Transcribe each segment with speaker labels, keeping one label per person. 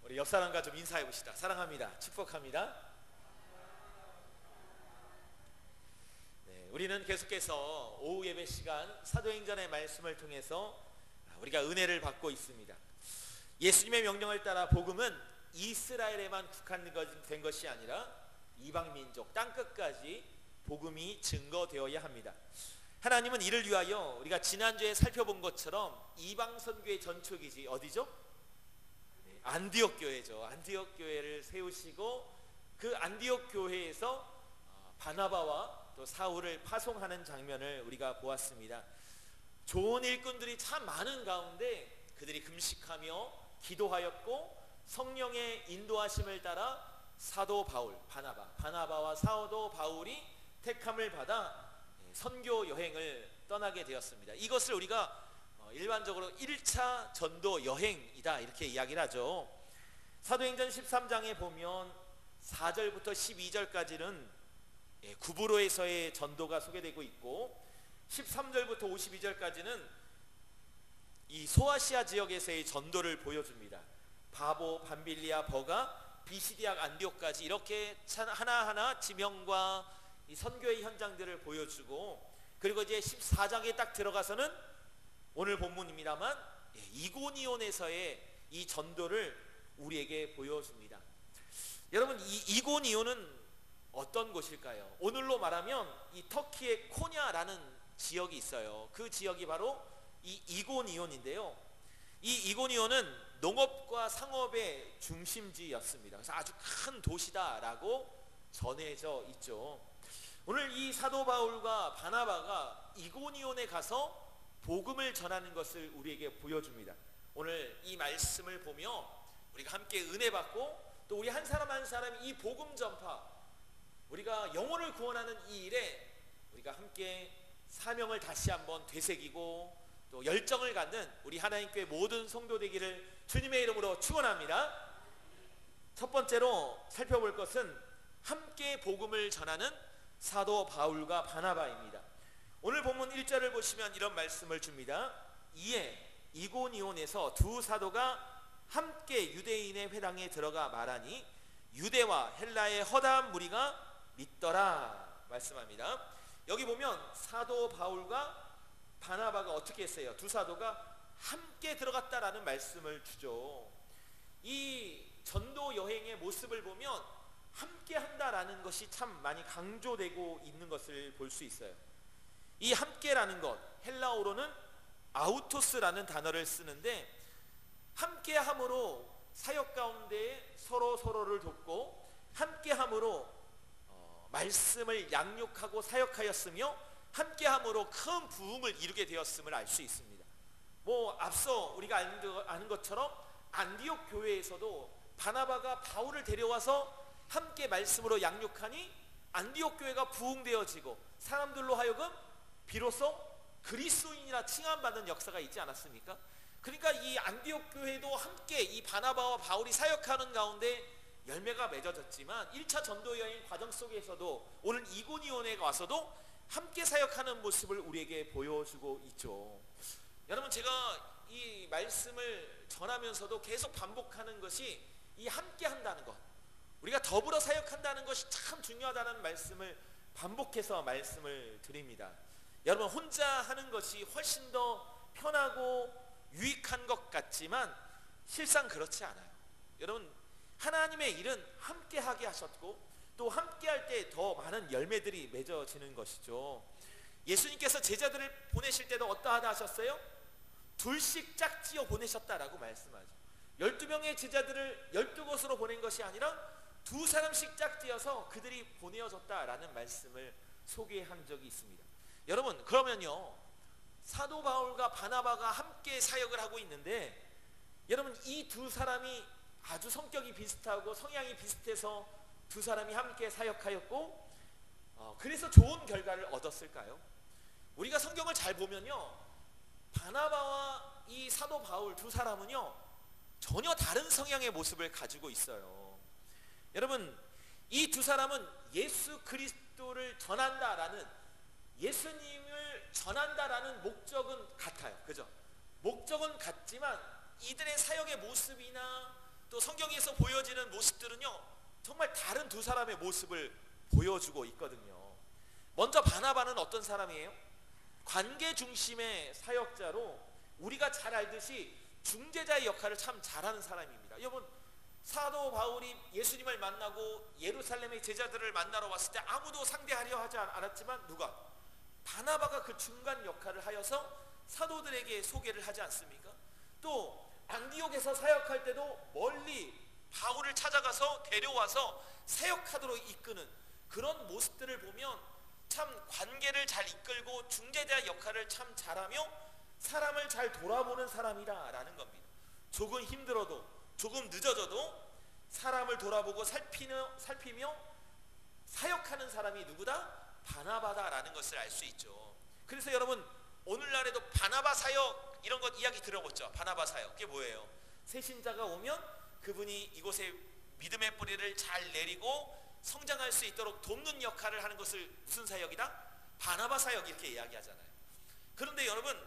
Speaker 1: 우리 옆 사람과 좀 인사해 봅시다. 사랑합니다. 축복합니다. 네, 우리는 계속해서 오후 예배 시간 사도행전의 말씀을 통해서 우리가 은혜를 받고 있습니다. 예수님의 명령을 따라 복음은 이스라엘에만 국한된 것이 아니라 이방 민족 땅끝까지 복음이 증거되어야 합니다. 하나님은 이를 위하여 우리가 지난주에 살펴본 것처럼 이방 선교의 전초기지 어디죠? 안디옥 교회죠. 안디옥 교회를 세우시고 그 안디옥 교회에서 바나바와 또 사울을 파송하는 장면을 우리가 보았습니다. 좋은 일꾼들이 참 많은 가운데 그들이 금식하며 기도하였고 성령의 인도하심을 따라 사도 바울, 바나바와 사도 바울이 택함을 받아 선교 여행을 떠나게 되었습니다. 이것을 우리가 일반적으로 1차 전도 여행이다 이렇게 이야기를 하죠. 사도행전 13장에 보면 4절부터 12절까지는 구브로에서의 전도가 소개되고 있고 13절부터 52절까지는 이 소아시아 지역에서의 전도를 보여줍니다. 바보, 밤빌리아, 버가, 비시디악, 안디옥까지 이렇게 하나하나 지명과 이 선교의 현장들을 보여주고, 그리고 이제 14장에 딱 들어가서는 오늘 본문입니다만 이고니온에서의 이 전도를 우리에게 보여줍니다. 여러분, 이 이고니온은 어떤 곳일까요? 오늘로 말하면 이 터키의 코냐라는 지역이 있어요. 그 지역이 바로 이 이고니온인데요. 이 이고니온은 농업과 상업의 중심지였습니다. 그래서 아주 큰 도시다라고 전해져 있죠. 오늘 이 사도 바울과 바나바가 이고니온에 가서 복음을 전하는 것을 우리에게 보여줍니다. 오늘 이 말씀을 보며 우리가 함께 은혜 받고 또 우리 한 사람 한 사람이 이 복음 전파, 우리가 영혼을 구원하는 이 일에 우리가 함께 사명을 다시 한번 되새기고 또 열정을 갖는 우리 하나님교회 모든 성도 되기를 주님의 이름으로 축원합니다. 첫 번째로 살펴볼 것은 함께 복음을 전하는 사도 바울과 바나바입니다. 오늘 본문 1절을 보시면 이런 말씀을 줍니다. 이에 이고니온에서 두 사도가 함께 유대인의 회당에 들어가 말하니 유대와 헬라의 허다한 무리가 믿더라 말씀합니다. 여기 보면 사도 바울과 바나바가 어떻게 했어요? 두 사도가 함께 들어갔다라는 말씀을 주죠. 이 전도 여행의 모습을 보면 함께 한다라는 것이 참 많이 강조되고 있는 것을 볼 수 있어요. 이 함께라는 것, 헬라어로는 아우토스라는 단어를 쓰는데, 함께함으로 사역 가운데 서로를 돕고 함께함으로 말씀을 양육하고 사역하였으며 함께함으로 큰 부흥을 이루게 되었음을 알 수 있습니다. 앞서 우리가 아는 것처럼 안디옥 교회에서도 바나바가 바울을 데려와서 함께 말씀으로 양육하니 안디옥 교회가 부흥되어지고 사람들로 하여금 비로소 그리스도인이라 칭함받는 역사가 있지 않았습니까? 그러니까 이 안디옥 교회도 함께 이 바나바와 바울이 사역하는 가운데 열매가 맺어졌지만 1차 전도 여행 과정 속에서도 오늘 이고니온에 와서도 함께 사역하는 모습을 우리에게 보여주고 있죠. 여러분, 제가 이 말씀을 전하면서도 계속 반복하는 것이 이 함께 한다는 것, 우리가 더불어 사역한다는 것이 참 중요하다는 말씀을 반복해서 말씀을 드립니다. 여러분, 혼자 하는 것이 훨씬 더 편하고 유익한 것 같지만 실상 그렇지 않아요. 여러분, 하나님의 일은 함께 하게 하셨고 또 함께 할 때 더 많은 열매들이 맺어지는 것이죠. 예수님께서 제자들을 보내실 때도 어떠하다 하셨어요? 둘씩 짝지어 보내셨다라고 말씀하죠. 12명의 제자들을 12곳으로 보낸 것이 아니라 두 사람씩 짝지어서 그들이 보내어졌다라는 말씀을 소개한 적이 있습니다. 여러분, 그러면요, 사도 바울과 바나바가 함께 사역을 하고 있는데, 여러분, 이 두 사람이 아주 성격이 비슷하고 성향이 비슷해서 두 사람이 함께 사역하였고 그래서 좋은 결과를 얻었을까요? 우리가 성경을 잘 보면요, 바나바와 이 사도 바울 두 사람은요 전혀 다른 성향의 모습을 가지고 있어요. 여러분, 이 두 사람은 예수 그리스도를 전한다라는, 예수님을 전한다라는 목적은 같아요. 그죠? 목적은 같지만 이들의 사역의 모습이나 또 성경에서 보여지는 모습들은요, 정말 다른 두 사람의 모습을 보여주고 있거든요. 먼저 바나바는 어떤 사람이에요? 관계 중심의 사역자로 우리가 잘 알듯이 중재자의 역할을 참 잘하는 사람입니다. 여러분, 사도 바울이 예수님을 만나고 예루살렘의 제자들을 만나러 왔을 때 아무도 상대하려 하지 않았지만 누가? 바나바가 그 중간 역할을 하여서 사도들에게 소개를 하지 않습니까? 또 안디옥에서 사역할 때도 멀리 바울을 찾아가서 데려와서 사역하도록 이끄는 그런 모습들을 보면 참 관계를 잘 이끌고 중재자 역할을 참 잘하며 사람을 잘 돌아보는 사람이다라는 겁니다. 조금 힘들어도 조금 늦어져도 사람을 돌아보고 살피며 사역하는 사람이 누구다? 바나바다라는 것을 알 수 있죠. 그래서 여러분, 오늘날에도 바나바 사역 이런 것 이야기 들어보죠. 바나바 사역, 그게 뭐예요? 새신자가 오면 그분이 이곳에 믿음의 뿌리를 잘 내리고 성장할 수 있도록 돕는 역할을 하는 것을 무슨 사역이다? 바나바 사역, 이렇게 이야기하잖아요. 그런데 여러분,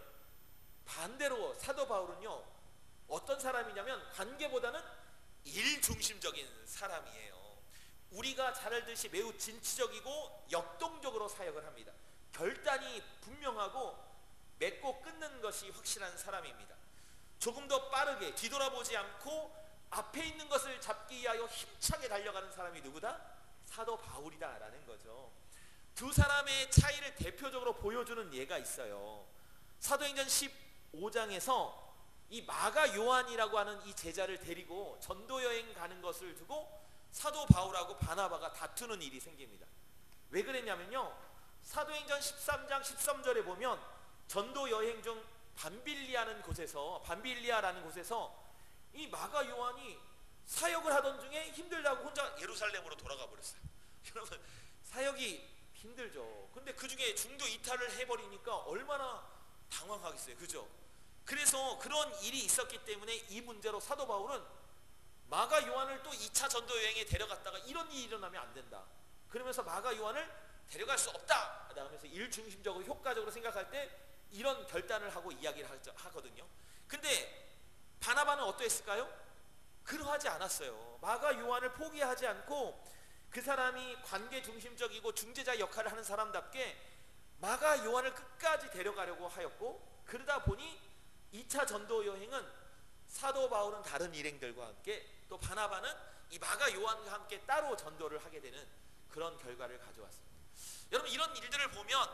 Speaker 1: 반대로 사도 바울은요, 어떤 사람이냐면 관계보다는 일 중심적인 사람이에요. 우리가 잘 알듯이 매우 진취적이고 역동적으로 사역을 합니다. 결단이 분명하고 맺고 끊는 것이 확실한 사람입니다. 조금 더 빠르게 뒤돌아보지 않고 앞에 있는 것을 잡기 위하여 힘차게 달려가는 사람이 누구다? 사도 바울이다라는 거죠. 두 사람의 차이를 대표적으로 보여주는 예가 있어요. 사도행전 15장에서 이 마가 요한이라고 하는 이 제자를 데리고 전도 여행 가는 것을 두고 사도 바울하고 바나바가 다투는 일이 생깁니다. 왜 그랬냐면요, 사도행전 13장 13절에 보면 전도 여행 중 밤빌리아라는 곳에서 이 마가 요한이 사역을 하던 중에 힘들다고 혼자 예루살렘으로 돌아가 버렸어요. 여러분, 사역이 힘들죠. 근데 그 중에 중도 이탈을 해버리니까 얼마나 당황하겠어요, 그죠? 그래서 그런 일이 있었기 때문에 이 문제로 사도 바울은 마가 요한을 또 2차 전도 여행에 데려갔다가 이런 일이 일어나면 안 된다, 그러면서 마가 요한을 데려갈 수 없다 하면서 일중심적으로 효과적으로 생각할 때 이런 결단을 하고 이야기를 하거든요. 근데 바나바는 어떠했을까요? 그러하지 않았어요. 마가 요한을 포기하지 않고 그 사람이 관계 중심적이고 중재자 역할을 하는 사람답게 마가 요한을 끝까지 데려가려고 하였고, 그러다 보니 2차 전도 여행은 사도 바울은 다른 일행들과 함께 또 바나바는 이 마가 요한과 함께 따로 전도를 하게 되는 그런 결과를 가져왔습니다. 여러분, 이런 일들을 보면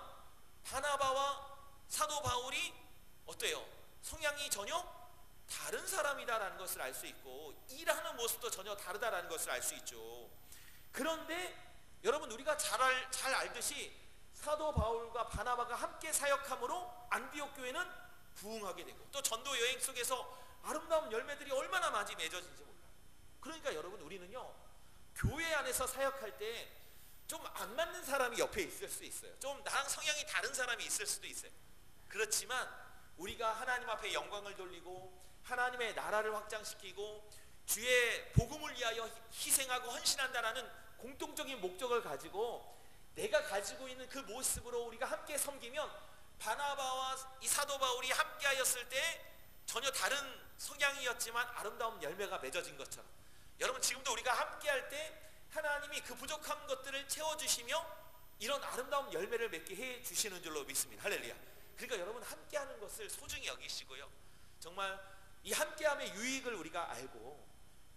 Speaker 1: 바나바와 사도 바울이 어때요? 성향이 전혀 다른 사람이다라는 것을 알 수 있고 일하는 모습도 전혀 다르다라는 것을 알 수 있죠. 그런데 여러분, 우리가 잘 알듯이 사도 바울과 바나바가 함께 사역함으로 안디옥 교회는 부흥하게 되고 또 전도 여행 속에서 아름다운 열매들이 얼마나 많이 맺어진지 몰라요. 그러니까 여러분, 우리는요, 교회 안에서 사역할 때 좀 안 맞는 사람이 옆에 있을 수 있어요. 좀 나랑 성향이 다른 사람이 있을 수도 있어요. 그렇지만 우리가 하나님 앞에 영광을 돌리고 하나님의 나라를 확장시키고 주의 복음을 위하여 희생하고 헌신한다라는 공통적인 목적을 가지고 내가 가지고 있는 그 모습으로 우리가 함께 섬기면 바나바와 이 사도 바울이 함께 하였을 때 전혀 다른 성향이었지만 아름다운 열매가 맺어진 것처럼, 여러분, 지금도 우리가 함께 할 때 하나님이 그 부족한 것들을 채워주시며 이런 아름다운 열매를 맺게 해주시는 줄로 믿습니다. 할렐루야. 그러니까 여러분, 함께하는 것을 소중히 여기시고요, 정말 이 함께함의 유익을 우리가 알고,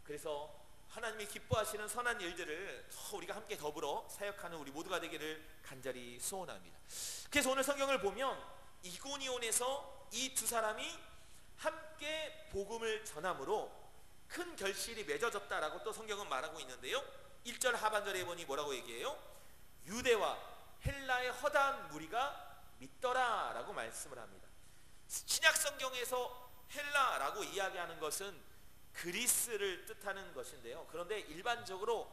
Speaker 1: 그래서 하나님이 기뻐하시는 선한 일들을 더 우리가 함께 더불어 사역하는 우리 모두가 되기를 간절히 소원합니다. 그래서 오늘 성경을 보면 이고니온에서 이 두 사람이 함께 복음을 전함으로 큰 결실이 맺어졌다라고 또 성경은 말하고 있는데요, 1절 하반절에 보니 뭐라고 얘기해요? 유대와 헬라의 허다한 무리가 믿더라 라고 말씀을 합니다. 신약 성경에서 헬라라고 이야기하는 것은 그리스를 뜻하는 것인데요, 그런데 일반적으로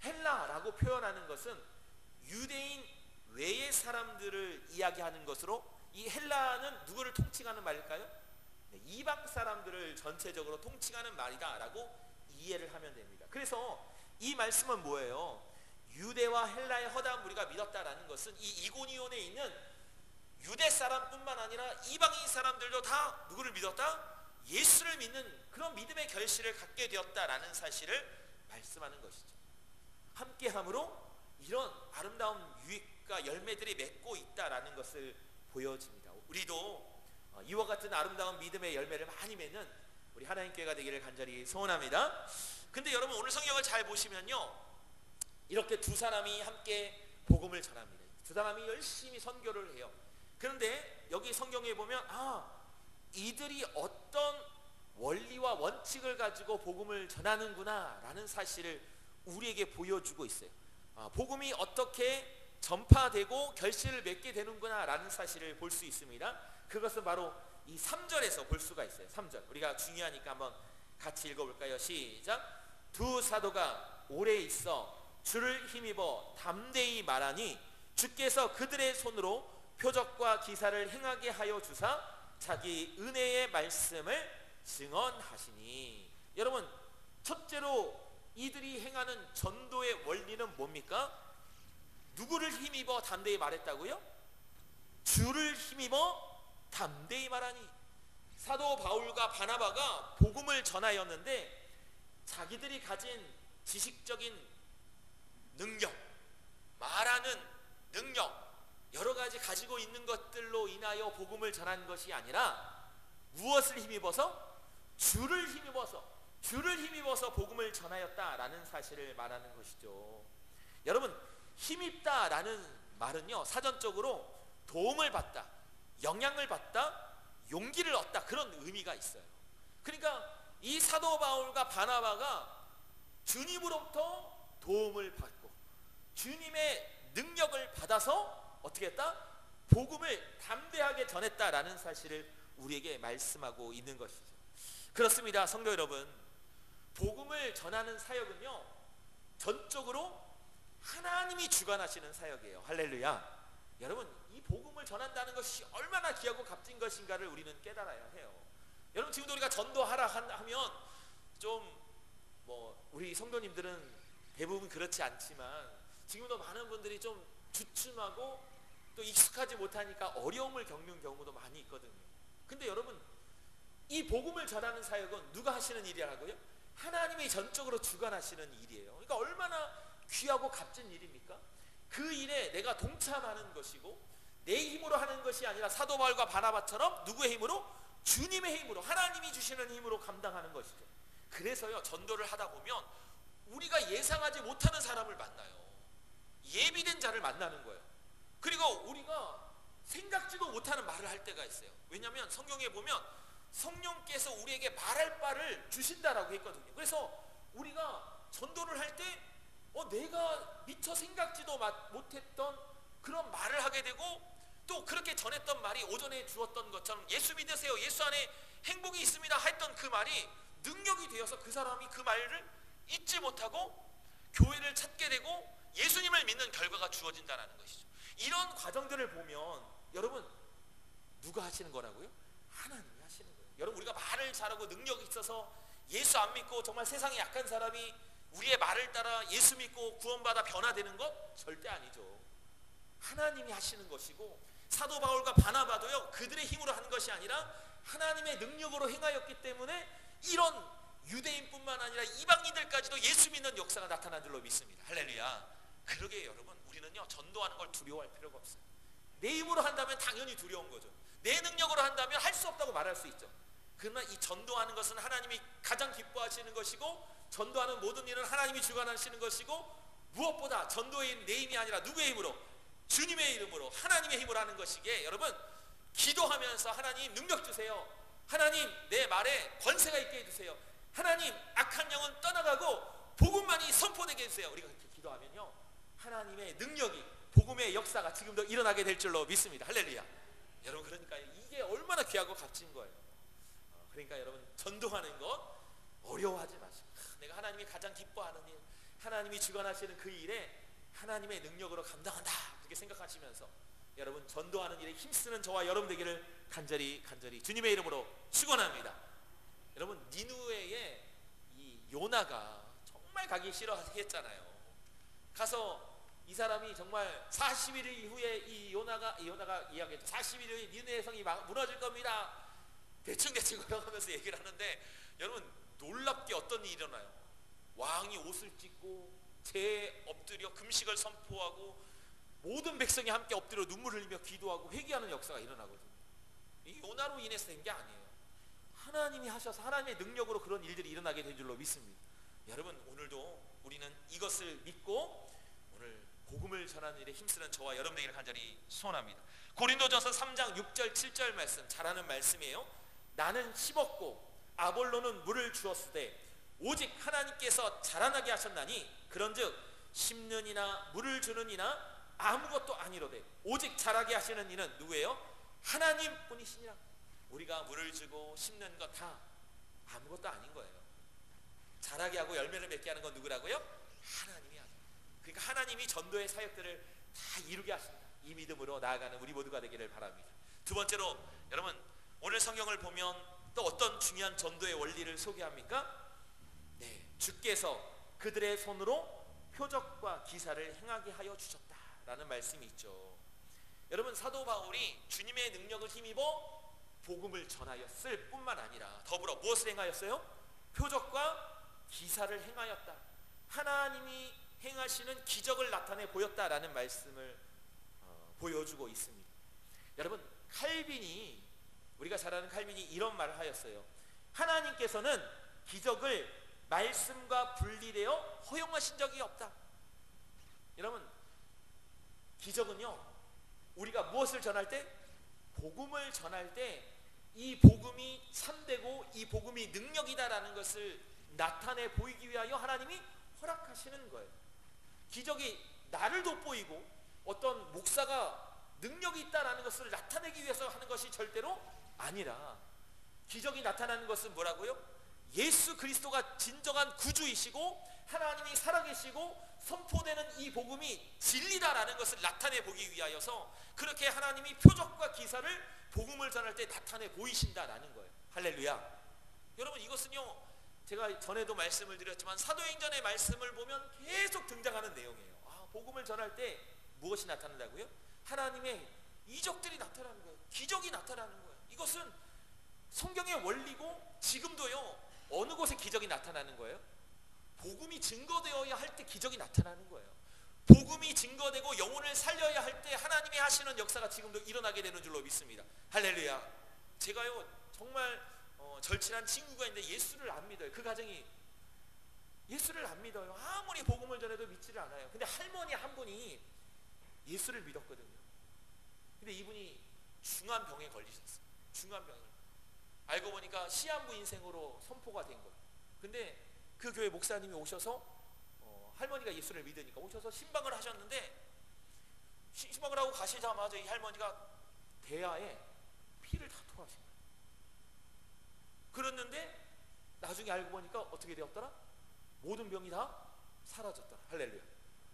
Speaker 1: 헬라라고 표현하는 것은 유대인 외의 사람들을 이야기하는 것으로, 이 헬라는 누구를 통칭하는 말일까요? 네, 이방 사람들을 전체적으로 통칭하는 말이다 라고 이해를 하면 됩니다. 그래서 이 말씀은 뭐예요? 유대와 헬라의 허다한 무리가 믿었다라는 것은 이 이고니온에 있는 유대 사람뿐만 아니라 이방인 사람들도 다 누구를 믿었다? 예수를 믿는 그런 믿음의 결실을 갖게 되었다라는 사실을 말씀하는 것이죠. 함께함으로 이런 아름다운 유익과 열매들이 맺고 있다라는 것을 보여집니다. 우리도 이와 같은 아름다운 믿음의 열매를 많이 맺는 우리 하나님 교회가 되기를 간절히 소원합니다. 근데 여러분, 오늘 성경을 잘 보시면요, 이렇게 두 사람이 함께 복음을 전합니다. 두 사람이 열심히 선교를 해요. 그런데 여기 성경에 보면 이들이 어떤 원리와 원칙을 가지고 복음을 전하는구나 라는 사실을 우리에게 보여주고 있어요. 복음이 어떻게 전파되고 결실을 맺게 되는구나 라는 사실을 볼 수 있습니다. 그것은 바로 이 3절에서 볼 수가 있어요. 3절 우리가 중요하니까 한번 같이 읽어볼까요? 시작. 두 사도가 오래 있어 주를 힘입어 담대히 말하니 주께서 그들의 손으로 표적과 기사를 행하게 하여 주사 자기 은혜의 말씀을 증언하시니. 여러분, 첫째로 이들이 행하는 전도의 원리는 뭡니까? 누구를 힘입어 담대히 말했다고요? 주를 힘입어 담대히 말하니. 사도 바울과 바나바가 복음을 전하였는데 자기들이 가진 지식적인 능력, 말하는 능력, 여러 가지 가지고 있는 것들로 인하여 복음을 전한 것이 아니라 무엇을 힘입어서? 주를 힘입어서 복음을 전하였다라는 사실을 말하는 것이죠. 여러분, 힘입다라는 말은요, 사전적으로 도움을 받다, 영향을 받다, 용기를 얻다, 그런 의미가 있어요. 그러니까 이 사도 바울과 바나바가 주님으로부터 도움을 받고 주님의 능력을 받아서 어떻게 했다? 복음을 담대하게 전했다라는 사실을 우리에게 말씀하고 있는 것이죠. 그렇습니다. 성도 여러분, 복음을 전하는 사역은요, 전적으로 하나님이 주관하시는 사역이에요. 할렐루야. 여러분, 이 복음을 전한다는 것이 얼마나 귀하고 값진 것인가를 우리는 깨달아야 해요. 여러분, 지금도 우리가 전도하라 하면 좀 우리 성도님들은 대부분 그렇지 않지만 지금도 많은 분들이 좀 주춤하고 또 익숙하지 못하니까 어려움을 겪는 경우도 많이 있거든요. 근데 여러분, 이 복음을 전하는 사역은 누가 하시는 일이라고요? 하나님이 전적으로 주관하시는 일이에요. 그러니까 얼마나 귀하고 값진 일입니까? 그 일에 내가 동참하는 것이고 내 힘으로 하는 것이 아니라 사도 바울과 바나바처럼 누구의 힘으로? 주님의 힘으로, 하나님이 주시는 힘으로 감당하는 것이죠. 그래서요, 전도를 하다 보면 우리가 예상하지 못하는 사람을 만나요. 예비된 자를 만나는 거예요. 그리고 우리가 생각지도 못하는 말을 할 때가 있어요. 왜냐하면 성경에 보면 성령께서 우리에게 말할 바를 주신다라고 했거든요. 그래서 우리가 전도를 할 때 내가 미처 생각지도 못했던 그런 말을 하게 되고, 또 그렇게 전했던 말이 오전에 주었던 것처럼 예수 믿으세요, 예수 안에 행복이 있습니다 했던 그 말이 능력이 되어서 그 사람이 그 말을 잊지 못하고 교회를 찾게 되고 예수님을 믿는 결과가 주어진다는 것이죠. 이런 과정들을 보면 여러분, 누가 하시는 거라고요? 하나님이 하시는 거예요. 여러분, 우리가 말을 잘하고 능력이 있어서 예수 안 믿고 정말 세상에 약한 사람이 우리의 말을 따라 예수 믿고 구원받아 변화되는 것 절대 아니죠. 하나님이 하시는 것이고, 사도 바울과 바나바도요, 그들의 힘으로 하는 것이 아니라 하나님의 능력으로 행하였기 때문에 이런 유대인뿐만 아니라 이방인들까지도 예수 믿는 역사가 나타난 줄로 믿습니다. 할렐루야. 그러게 여러분, 우리는요, 전도하는 걸 두려워할 필요가 없어요. 내 힘으로 한다면 당연히 두려운 거죠. 내 능력으로 한다면 할 수 없다고 말할 수 있죠. 그러나 이 전도하는 것은 하나님이 가장 기뻐하시는 것이고, 전도하는 모든 일은 하나님이 주관하시는 것이고, 무엇보다 전도의 내 힘이 아니라 누구의 힘으로? 주님의 이름으로, 하나님의 힘으로 하는 것이기에 여러분, 기도하면서 하나님 능력 주세요, 하나님 내 말에 권세가 있게 해주세요, 하나님 악한 영은 떠나가고 복음만이 선포되게 해주세요. 우리가 그렇게 기도하면요, 하나님의 능력이, 복음의 역사가 지금도 일어나게 될 줄로 믿습니다. 할렐루야. 여러분, 그러니까 이게 얼마나 귀하고 값진 거예요. 그러니까 여러분, 전도하는 것 어려워하지 마시고, 내가 하나님이 가장 기뻐하는 일, 하나님이 주관하시는 그 일에 하나님의 능력으로 감당한다, 그렇게 생각하시면서 여러분, 전도하는 일에 힘쓰는 저와 여러분 되기를 간절히 주님의 이름으로 축원합니다. 여러분, 니느웨에 이 요나가 정말 가기 싫어했잖아요. 가서 이 사람이 정말 40일 이후에 이 요나가 이야기했죠. 40일 후에 니느웨 성이 무너질 겁니다. 대충 걸어가면서 얘기를 하는데 여러분 놀랍게 어떤 일이 일어나요. 왕이 옷을 찢고 재에 엎드려 금식을 선포하고 모든 백성이 함께 엎드려 눈물을 흘리며 기도하고 회개하는 역사가 일어나거든요. 이 요나로 인해서 된 게 아니에요. 하나님이 하셔서 하나님의 능력으로 그런 일들이 일어나게 된 줄로 믿습니다. 여러분 오늘도 우리는 이것을 믿고 오늘 복음을 전하는 일에 힘쓰는 저와 여러분에게 간절히 소원합니다. 고린도전서 3장 6절 7절 말씀 잘 아는 말씀이에요. 나는 심었고 아볼로는 물을 주었으되 오직 하나님께서 자라나게 하셨나니 그런즉 심는 이나 물을 주는 이나 아무것도 아니로되 오직 자라게 하시는 이는 누구예요? 하나님뿐이시니라. 우리가 물을 주고 심는 것 다 아무것도 아닌 거예요. 자라게 하고 열매를 맺게 하는 건 누구라고요? 하나님이 하죠. 그러니까 하나님이 전도의 사역들을 다 이루게 하신다. 이 믿음으로 나아가는 우리 모두가 되기를 바랍니다. 두 번째로 여러분 오늘 성경을 보면 또 어떤 중요한 전도의 원리를 소개합니까? 네, 주께서 그들의 손으로 표적과 기사를 행하게 하여 주셨다라는 말씀이 있죠. 여러분 사도 바울이 주님의 능력을 힘입어 복음을 전하였을 뿐만 아니라 더불어 무엇을 행하였어요? 표적과 기사를 행하였다. 하나님이 행하시는 기적을 나타내 보였다라는 말씀을 보여주고 있습니다. 여러분 칼빈이 우리가 잘 아는 칼빈이 이런 말을 하였어요. 하나님께서는 기적을 말씀과 분리되어 허용하신 적이 없다. 여러분 기적은요 우리가 무엇을 전할 때? 복음을 전할 때 이 복음이 참되고 이 복음이 능력이다라는 것을 나타내 보이기 위하여 하나님이 허락하시는 거예요. 기적이 나를 돋보이고 어떤 목사가 능력이 있다라는 것을 나타내기 위해서 하는 것이 절대로 아니라 기적이 나타나는 것은 뭐라고요? 예수 그리스도가 진정한 구주이시고 하나님이 살아계시고 선포되는 이 복음이 진리다라는 것을 나타내 보기 위하여서 그렇게 하나님이 표적과 기사를 복음을 전할 때 나타내 보이신다라는 거예요. 할렐루야. 여러분 이것은요 제가 전에도 말씀을 드렸지만 사도행전의 말씀을 보면 계속 등장하는 내용이에요. 복음을 전할 때 무엇이 나타난다고요? 하나님의 이적들이 나타나는 거예요. 기적이 나타나는 거예요. 이것은 성경의 원리고 지금도요 어느 곳에 기적이 나타나는 거예요? 복음이 증거되어야 할 때 기적이 나타나는 거예요. 복음이 증거되고 영혼을 살려야 할 때 하나님이 하시는 역사가 지금도 일어나게 되는 줄로 믿습니다. 할렐루야. 제가요 정말 절친한 친구가 있는데 예수를 안 믿어요. 그 가정이 예수를 안 믿어요. 아무리 복음을 전해도 믿지를 않아요. 근데 할머니 한 분이 예수를 믿었거든요. 근데 이분이 중한 병에 걸리셨어요. 중한 병에. 알고 보니까 시한부 인생으로 선포가 된 거예요. 근데 그 교회 목사님이 오셔서 할머니가 예수를 믿으니까 오셔서 신방을 하셨는데 신방을 하고 가시자마자 이 할머니가 대야에 피를 다 토하신 거예요. 그랬는데 나중에 알고 보니까 어떻게 되었더라? 모든 병이 다 사라졌더라. 할렐루야.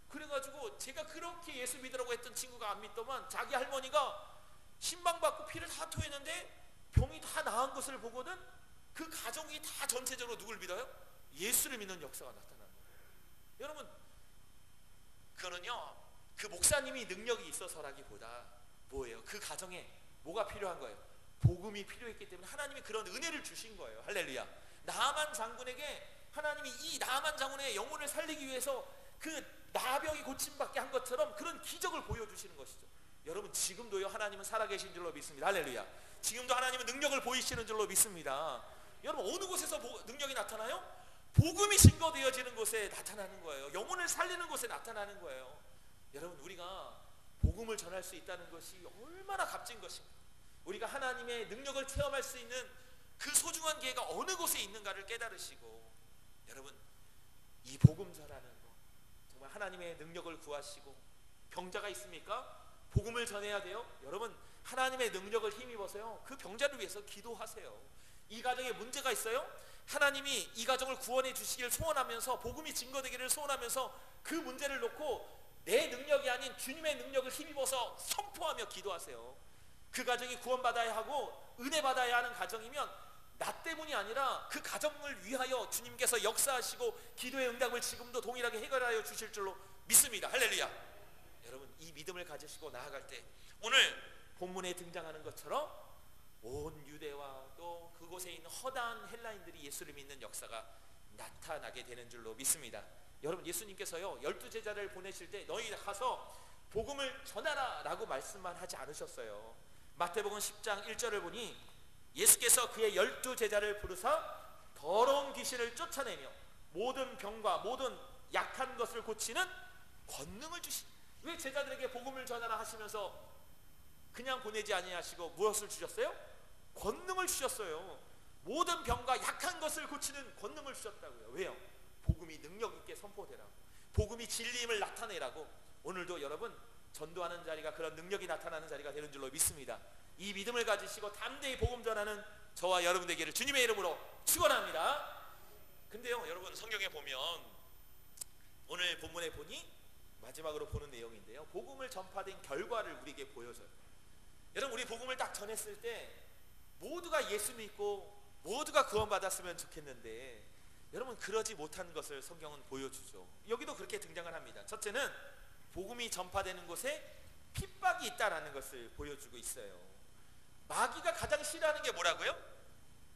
Speaker 1: 그래가지고 제가 그렇게 예수 믿으라고 했던 친구가 안 믿더만 자기 할머니가 신방받고 피를 다 토했는데 병이 다 나은 것을 보거든 그 가족이 다 전체적으로 누굴 믿어요? 예수를 믿는 역사가 나타나는 거예요. 여러분 그거는요 그 목사님이 능력이 있어서라기보다 뭐예요? 그 가정에 뭐가 필요한 거예요? 복음이 필요했기 때문에 하나님이 그런 은혜를 주신 거예요. 할렐루야. 나만 장군에게 하나님이 이 나만 장군의 영혼을 살리기 위해서 그 나병이 고침받게 한 것처럼 그런 기적을 보여주시는 것이죠. 여러분 지금도요 하나님은 살아계신 줄로 믿습니다. 할렐루야. 지금도 하나님은 능력을 보이시는 줄로 믿습니다. 여러분 어느 곳에서 능력이 나타나요? 복음이 증거되어지는 곳에 나타나는 거예요. 영혼을 살리는 곳에 나타나는 거예요. 여러분 우리가 복음을 전할 수 있다는 것이 얼마나 값진 것인가. 우리가 하나님의 능력을 체험할 수 있는 그 소중한 기회가 어느 곳에 있는가를 깨달으시고 여러분 이 복음 전하는 거 정말 하나님의 능력을 구하시고 병자가 있습니까? 복음을 전해야 돼요. 여러분 하나님의 능력을 힘입어서요 그 병자를 위해서 기도하세요. 이 가정에 문제가 있어요? 하나님이 이 가정을 구원해 주시길 소원하면서 복음이 증거되기를 소원하면서 그 문제를 놓고 내 능력이 아닌 주님의 능력을 힘입어서 선포하며 기도하세요. 그 가정이 구원받아야 하고 은혜 받아야 하는 가정이면 나 때문이 아니라 그 가정을 위하여 주님께서 역사하시고 기도의 응답을 지금도 동일하게 해결하여 주실 줄로 믿습니다. 할렐루야. 여러분 이 믿음을 가지시고 나아갈 때 오늘 본문에 등장하는 것처럼 온 유대와 또 그곳에 있는 허다한 헬라인들이 예수를 믿는 역사가 나타나게 되는 줄로 믿습니다. 여러분, 예수님께서요 12제자를 보내실 때 너희 가서 복음을 전하라 라고 말씀만 하지 않으셨어요. 마태복음 10장 1절을 보니 예수께서 그의 12제자를 부르사 더러운 귀신을 쫓아내며 모든 병과 모든 약한 것을 고치는 권능을 주시. 왜 제자들에게 복음을 전하라 하시면서 그냥 보내지 아니하시고 무엇을 주셨어요? 권능을 주셨어요. 모든 병과 약한 것을 고치는 권능을 주셨다고요. 왜요? 복음이 능력 있게 선포되라고, 복음이 진리임을 나타내라고. 오늘도 여러분 전도하는 자리가 그런 능력이 나타나는 자리가 되는 줄로 믿습니다. 이 믿음을 가지시고 담대히 복음 전하는 저와 여러분 되기를 주님의 이름으로 축원합니다. 근데요 여러분, 성경에 보면 오늘 본문에 보니 마지막으로 보는 내용인데요, 복음을 전파된 결과를 우리에게 보여줘요. 여러분, 우리 복음을 딱 전했을 때 모두가 예수 믿고 모두가 구원받았으면 좋겠는데 여러분, 그러지 못한 것을 성경은 보여주죠. 여기도 그렇게 등장을 합니다. 첫째는 복음이 전파되는 곳에 핍박이 있다라는 것을 보여주고 있어요. 마귀가 가장 싫어하는 게 뭐라고요?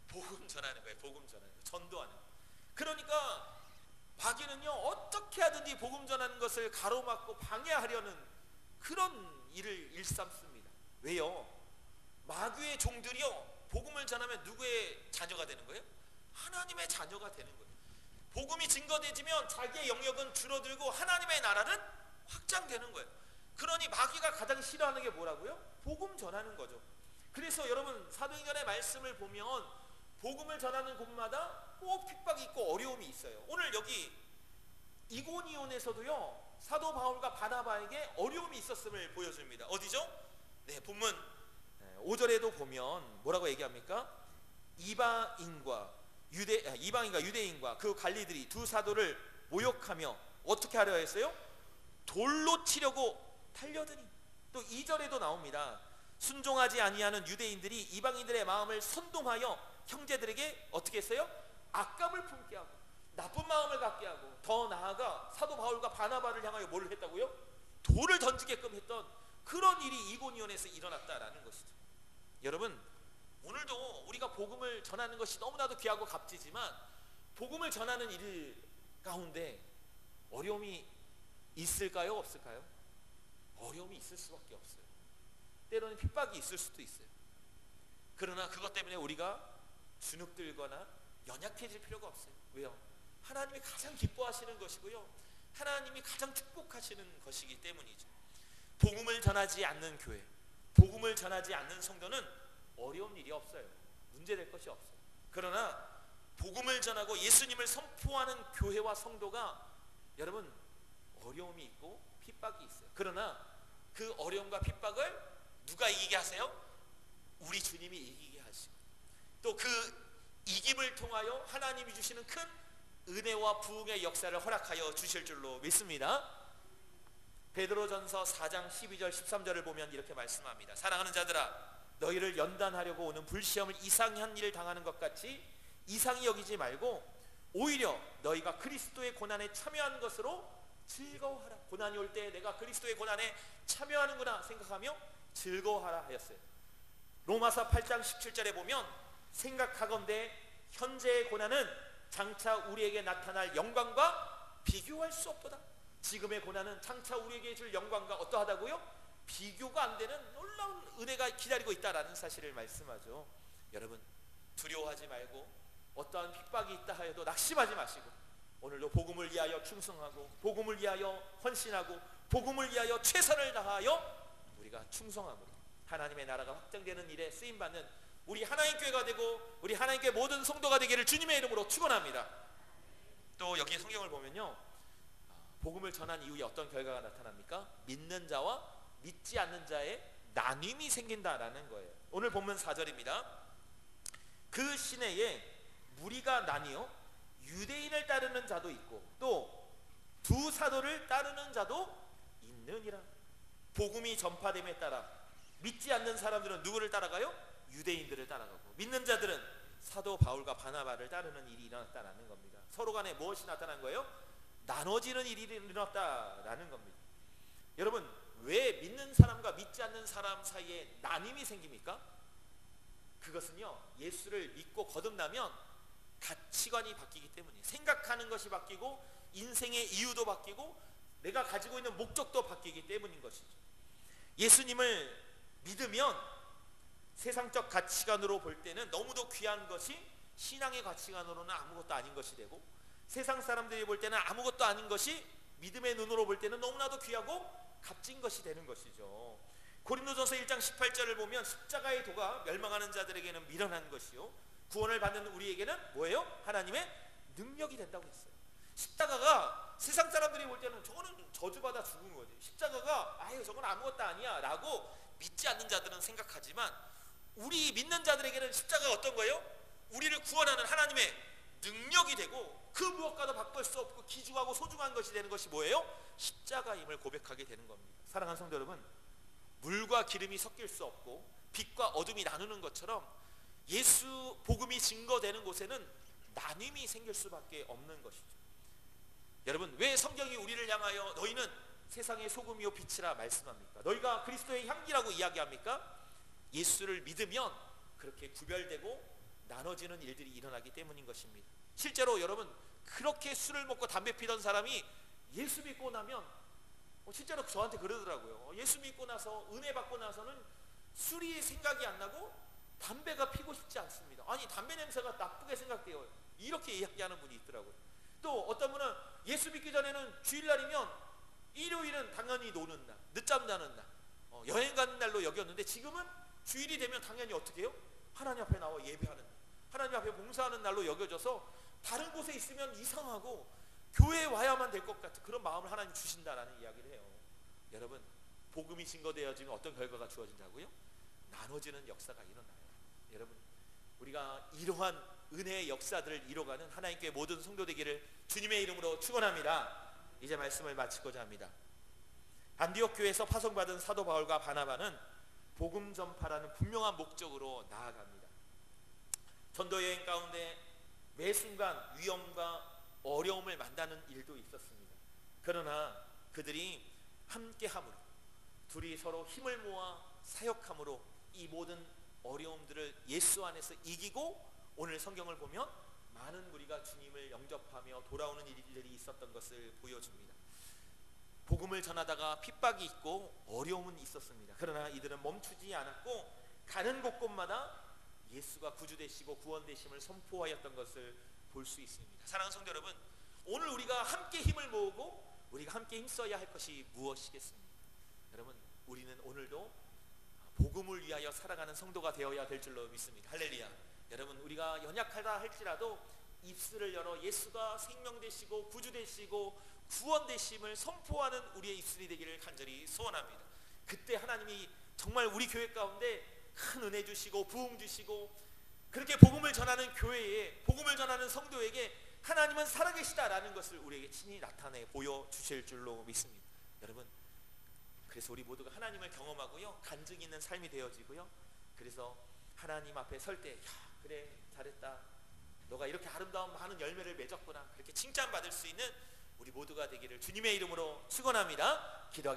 Speaker 1: 복음 전하는 거예요. 복음 전하는 거, 전도하는 거. 그러니까 마귀는요 어떻게 하든지 복음 전하는 것을 가로막고 방해하려는 그런 일을 일삼습니다. 왜요? 마귀의 종들이요 복음을 전하면 누구의 자녀가 되는 거예요? 하나님의 자녀가 되는 거예요. 복음이 증거되지면 자기의 영역은 줄어들고 하나님의 나라는 확장되는 거예요. 그러니 마귀가 가장 싫어하는 게 뭐라고요? 복음 전하는 거죠. 그래서 여러분, 사도행전의 말씀을 보면 복음을 전하는 곳마다 꼭 핍박이 있고 어려움이 있어요. 오늘 여기 이고니온에서도요 사도 바울과 바나바에게 어려움이 있었음을 보여줍니다. 어디죠? 네, 본문 5절에도 보면 뭐라고 얘기합니까? 이방인과 유대인과 그 관리들이 두 사도를 모욕하며 어떻게 하려 했어요? 돌로 치려고 달려드니. 또 2절에도 나옵니다. 순종하지 아니하는 유대인들이 이방인들의 마음을 선동하여 형제들에게 어떻게 했어요? 악감을 품게 하고 나쁜 마음을 갖게 하고, 더 나아가 사도 바울과 바나바를 향하여 뭘 했다고요? 돌을 던지게끔 했던 그런 일이 이고니온에서 일어났다라는 것이죠. 여러분, 오늘도 우리가 복음을 전하는 것이 너무나도 귀하고 값지지만 복음을 전하는 일 가운데 어려움이 있을까요? 없을까요? 어려움이 있을 수밖에 없어요. 때로는 핍박이 있을 수도 있어요. 그러나 그것 때문에 우리가 주눅들거나 연약해질 필요가 없어요. 왜요? 하나님이 가장 기뻐하시는 것이고요, 하나님이 가장 축복하시는 것이기 때문이죠. 복음을 전하지 않는 교회, 복음을 전하지 않는 성도는 어려운 일이 없어요. 문제될 것이 없어요. 그러나 복음을 전하고 예수님을 선포하는 교회와 성도가 여러분 어려움이 있고 핍박이 있어요. 그러나 그 어려움과 핍박을 누가 이기게 하세요? 우리 주님이 이기게 하시고, 또 그 이김을 통하여 하나님이 주시는 큰 은혜와 부흥의 역사를 허락하여 주실 줄로 믿습니다. 베드로전서 4장 12절 13절을 보면 이렇게 말씀합니다. 사랑하는 자들아, 너희를 연단하려고 오는 불시험을 이상한 일을 당하는 것 같이 이상히 여기지 말고 오히려 너희가 그리스도의 고난에 참여하는 것으로 즐거워하라. 고난이 올 때 내가 그리스도의 고난에 참여하는구나 생각하며 즐거워하라 하였어요. 로마서 8장 17절에 보면 생각하건대 현재의 고난은 장차 우리에게 나타날 영광과 비교할 수 없도다. 지금의 고난은 장차 우리에게 줄 영광과 어떠하다고요? 비교가 안 되는 놀라운 은혜가 기다리고 있다라는 사실을 말씀하죠. 여러분, 두려워하지 말고 어떠한 핍박이 있다 하여도 낙심하지 마시고 오늘도 복음을 위하여 충성하고 복음을 위하여 헌신하고 복음을 위하여 최선을 다하여 우리가 충성함으로 하나님의 나라가 확장되는 일에 쓰임받는 우리 하나님 교회가 되고 우리 하나님 교회 모든 성도가 되기를 주님의 이름으로 축원합니다. 또 여기 성경을 보면요, 복음을 전한 이후에 어떤 결과가 나타납니까? 믿는 자와 믿지 않는 자의 나눔이 생긴다라는 거예요. 오늘 본문 4절입니다. 그 시내에 무리가 나뉘어 유대인을 따르는 자도 있고 또 두 사도를 따르는 자도 있느니라. 복음이 전파됨에 따라 믿지 않는 사람들은 누구를 따라가요? 유대인들을 따라가고, 믿는 자들은 사도 바울과 바나바를 따르는 일이 일어났다라는 겁니다. 서로 간에 무엇이 나타난 거예요? 나눠지는 일이 일어났다라는 겁니다. 여러분, 왜 믿는 사람과 믿지 않는 사람 사이에 나눔이 생깁니까? 그것은요, 예수를 믿고 거듭나면 가치관이 바뀌기 때문이에요. 생각하는 것이 바뀌고 인생의 이유도 바뀌고 내가 가지고 있는 목적도 바뀌기 때문인 것이죠. 예수님을 믿으면 세상적 가치관으로 볼 때는 너무도 귀한 것이 신앙의 가치관으로는 아무것도 아닌 것이 되고, 세상 사람들이 볼 때는 아무것도 아닌 것이 믿음의 눈으로 볼 때는 너무나도 귀하고 값진 것이 되는 것이죠. 고린도전서 1장 18절을 보면 십자가의 도가 멸망하는 자들에게는 미련한 것이요 구원을 받는 우리에게는 뭐예요? 하나님의 능력이 된다고 했어요. 십자가가 세상 사람들이 볼 때는 저거는 저주받아 죽은 거지, 십자가가 아유 저건 아무것도 아니야 라고 믿지 않는 자들은 생각하지만, 우리 믿는 자들에게는 십자가가 어떤 거예요? 우리를 구원하는 하나님의 능력이 되고 그 무엇과도 바꿀 수 없고 귀중하고 소중한 것이 되는 것이 뭐예요? 십자가임을 고백하게 되는 겁니다. 사랑하는 성도 여러분, 물과 기름이 섞일 수 없고 빛과 어둠이 나누는 것처럼 예수 복음이 증거되는 곳에는 나눔이 생길 수밖에 없는 것이죠. 여러분, 왜 성경이 우리를 향하여 너희는 세상의 소금이요 빛이라 말씀합니까? 너희가 그리스도의 향기라고 이야기합니까? 예수를 믿으면 그렇게 구별되고 나눠지는 일들이 일어나기 때문인 것입니다. 실제로 여러분, 그렇게 술을 먹고 담배 피던 사람이 예수 믿고 나면 실제로 저한테 그러더라고요. 예수 믿고 나서 은혜 받고 나서는 술이 생각이 안 나고 담배가 피고 싶지 않습니다. 아니 담배 냄새가 나쁘게 생각돼요. 이렇게 이야기하는 분이 있더라고요. 또 어떤 분은 예수 믿기 전에는 주일날이면 일요일은 당연히 노는 날, 늦잠 자는 날, 여행 가는 날로 여겼는데 지금은 주일이 되면 당연히 어떻게 해요? 하나님 앞에 나와 예배하는 날, 하나님 앞에 봉사하는 날로 여겨져서 다른 곳에 있으면 이상하고 교회에 와야만 될 것 같은 그런 마음을 하나님 주신다라는 이야기를 해요. 여러분, 복음이 증거되어지면 어떤 결과가 주어진다고요? 나눠지는 역사가 일어나요. 여러분, 우리가 이러한 은혜의 역사들을 이뤄가는 하나님께 모든 성도 되기를 주님의 이름으로 축원합니다. 이제 말씀을 마치고자 합니다. 안디옥 교회에서 파송받은 사도 바울과 바나바는 복음 전파라는 분명한 목적으로 나아갑니다. 전도 여행 가운데 매 순간 위험과 어려움을 만나는 일도 있었습니다. 그러나 그들이 함께함으로, 둘이 서로 힘을 모아 사역함으로 이 모든 어려움들을 예수 안에서 이기고 오늘 성경을 보면 많은 무리가 주님을 영접하며 돌아오는 일들이 있었던 것을 보여줍니다. 복음을 전하다가 핍박이 있고 어려움은 있었습니다. 그러나 이들은 멈추지 않았고 가는 곳곳마다 예수가 구주되시고 구원되심을 선포하였던 것을 볼 수 있습니다. 사랑하는 성도 여러분, 오늘 우리가 함께 힘을 모으고 우리가 함께 힘써야 할 것이 무엇이겠습니까? 여러분, 우리는 오늘도 복음을 위하여 살아가는 성도가 되어야 될 줄로 믿습니다. 할렐루야. 여러분, 우리가 연약하다 할지라도 입술을 열어 예수가 생명 되시고 구주 되시고 구원 되심을 선포하는 우리의 입술이 되기를 간절히 소원합니다. 그때 하나님이 정말 우리 교회 가운데 큰 은혜 주시고 부흥 주시고, 그렇게 복음을 전하는 교회에, 복음을 전하는 성도에게 하나님은 살아계시다라는 것을 우리에게 친히 나타내 보여주실 줄로 믿습니다. 여러분, 그래서 우리 모두가 하나님을 경험하고요, 간증 있는 삶이 되어지고요, 그래서 하나님 앞에 설 때 그래 잘했다, 너가 이렇게 아름다운 많은 열매를 맺었구나, 그렇게 칭찬받을 수 있는 우리 모두가 되기를 주님의 이름으로 축원합니다. 기도하겠습니다.